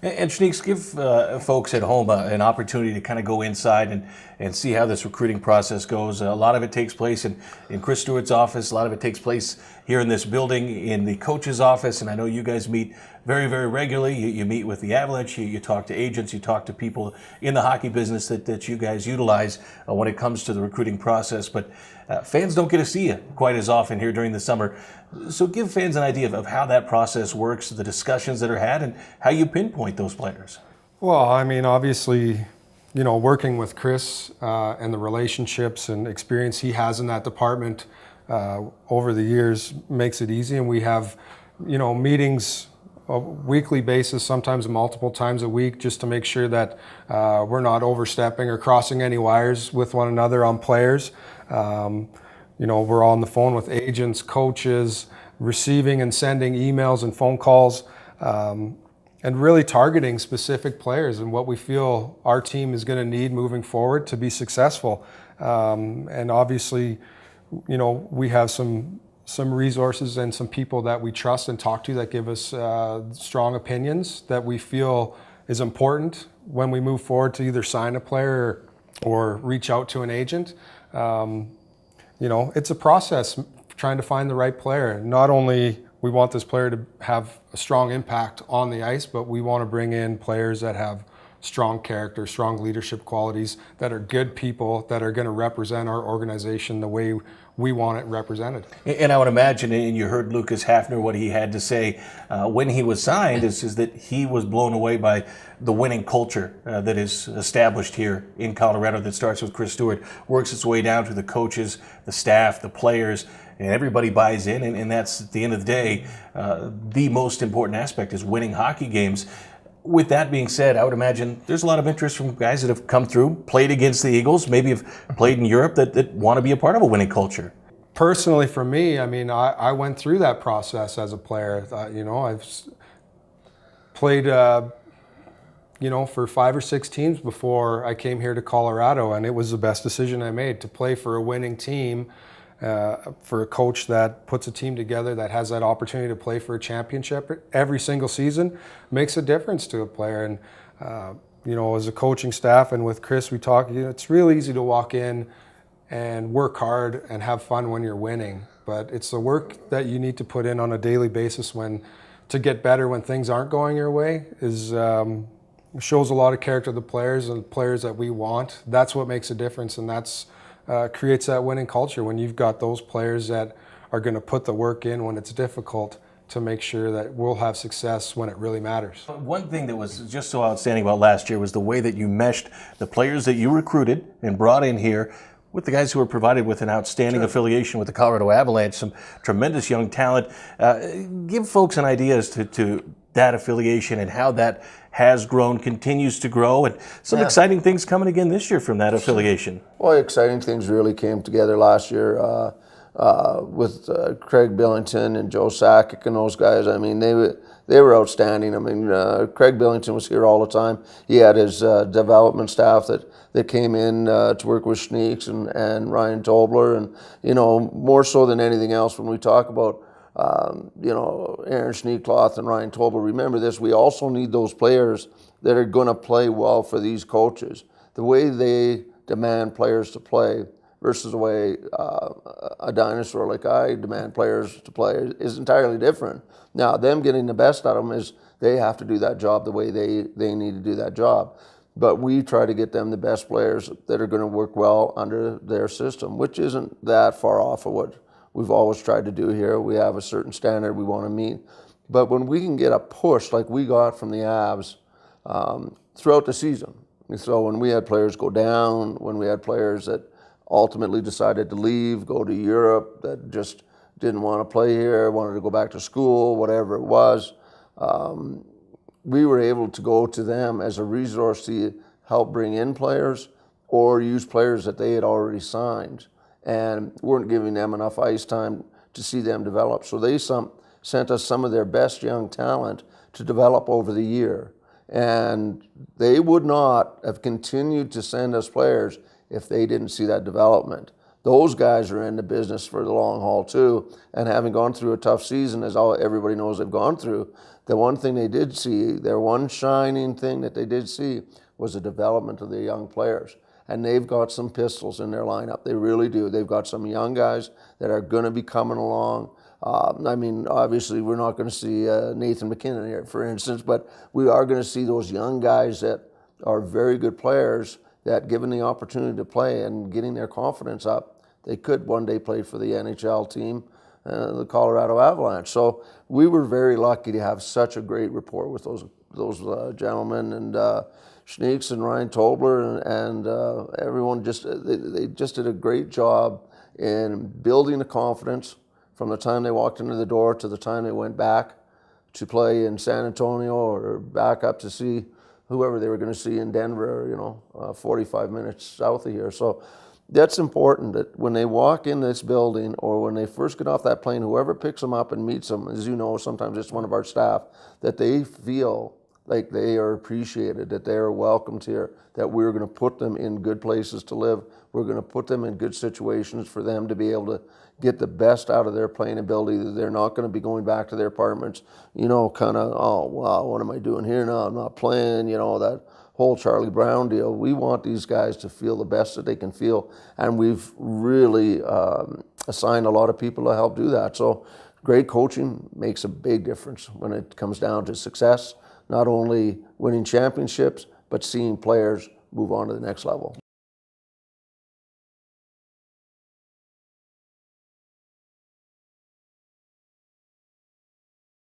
And Schneeks, give folks at home an opportunity to kind of go inside and see how this recruiting process goes. A lot of it takes place in Chris Stewart's office. A lot of it takes place here in this building in the coach's office. And I know you guys meet very, very regularly. You meet with the Avalanche. You talk to agents. You talk to people in the hockey business that you guys utilize when it comes to the recruiting process. But fans don't get to see you quite as often here during the summer. So give fans an idea of how that process works, the discussions that are had, and how you pinpoint those players. Well, I mean, obviously, working with Chris and the relationships and experience he has in that department over the years makes it easy. And we have, meetings a weekly basis, sometimes multiple times a week, just to make sure that we're not overstepping or crossing any wires with one another on players. We're on the phone with agents, coaches, receiving and sending emails and phone calls, and really targeting specific players and what we feel our team is going to need moving forward to be successful. And obviously, we have some resources and some people that we trust and talk to that give us strong opinions that we feel is important when we move forward to either sign a player or reach out to an agent. It's a process trying to find the right player. Not only we want this player to have a strong impact on the ice, but we want to bring in players that have strong character, strong leadership qualities, that are good people, that are going to represent our organization the way we want it represented. And I would imagine, and you heard Lucas Hafner, what he had to say when he was signed, is that he was blown away by the winning culture that is established here in Colorado, that starts with Chris Stewart, works its way down to the coaches, the staff, the players, and everybody buys in. And that's, at the end of the day, the most important aspect is winning hockey games. With that being said, I would imagine there's a lot of interest from guys that have come through, played against the Eagles, maybe have played in Europe, that want to be a part of a winning culture. Personally, for me, I mean, I went through that process as a player. I've played, for 5 or 6 teams before I came here to Colorado, and it was the best decision I made to play for a winning team. For a coach that puts a team together that has that opportunity to play for a championship every single season makes a difference to a player. And, as a coaching staff and with Chris, we talk, it's real easy to walk in and work hard and have fun when you're winning. But it's the work that you need to put in on a daily basis to get better when things aren't going your way shows a lot of character of the players and players that we want. That's what makes a difference, and that's creates that winning culture when you've got those players that are going to put the work in when it's difficult to make sure that we'll have success when it really matters. One thing that was just so outstanding about last year was the way that you meshed the players that you recruited and brought in here with the guys who were provided with an outstanding affiliation with the Colorado Avalanche, some tremendous young talent. Give folks an idea as to that affiliation and how that has grown, continues to grow, and some exciting things coming again this year from that affiliation. Well, exciting things really came together last year with Craig Billington and Joe Sakic and those guys. I mean, they were outstanding. I mean, Craig Billington was here all the time. He had his development staff that came in to work with Schneeks and Ryan Tobler, and more so than anything else, when we talk about Aaron Schneekloth and Ryan Tobler, remember this, we also need those players that are going to play well for these coaches. The way they demand players to play versus the way a dinosaur like I demand players to play is entirely different. Now, them getting the best out of them is they have to do that job the way they need to do that job. But we try to get them the best players that are going to work well under their system, which isn't that far off of what we've always tried to do here. We have a certain standard we want to meet. But when we can get a push like we got from the Avs throughout the season, so when we had players go down, when we had players that ultimately decided to leave, go to Europe, that just didn't want to play here, wanted to go back to school, whatever it was, we were able to go to them as a resource to help bring in players or use players that they had already signed and weren't giving them enough ice time to see them develop. So they sent us some of their best young talent to develop over the year. And they would not have continued to send us players if they didn't see that development. those guys are in the business for the long haul too. And having gone through a tough season, as everybody knows they've gone through, the one thing they did see, their one shining thing that they did see was the development of their young players. And they've got some pistols in their lineup. They really do. They've got some young guys that are going to be coming along. I mean, obviously, we're not going to see Nathan McKinnon here, for instance, but we are going to see those young guys that are very good players that, given the opportunity to play and getting their confidence up, they could one day play for the NHL team, the Colorado Avalanche. So we were very lucky to have such a great rapport with those gentlemen, and Schneeks and Ryan Tobler and everyone. They just did a great job in building the confidence from the time they walked into the door to the time they went back to play in San Antonio or back up to see whoever they were going to see in Denver, 45 minutes south of here. So that's important, that when they walk in this building or when they first get off that plane, whoever picks them up and meets them, as you know, sometimes it's one of our staff, that they feel like they are appreciated, that they are welcomed here, that we're going to put them in good places to live. We're going to put them in good situations for them to be able to get the best out of their playing ability. That they're not going to be going back to their apartments, kind of, oh, wow, what am I doing here now? I'm not playing, that whole Charlie Brown deal. We want these guys to feel the best that they can feel, and we've really assigned a lot of people to help do that. So great coaching makes a big difference when it comes down to success, not only winning championships, but seeing players move on to the next level.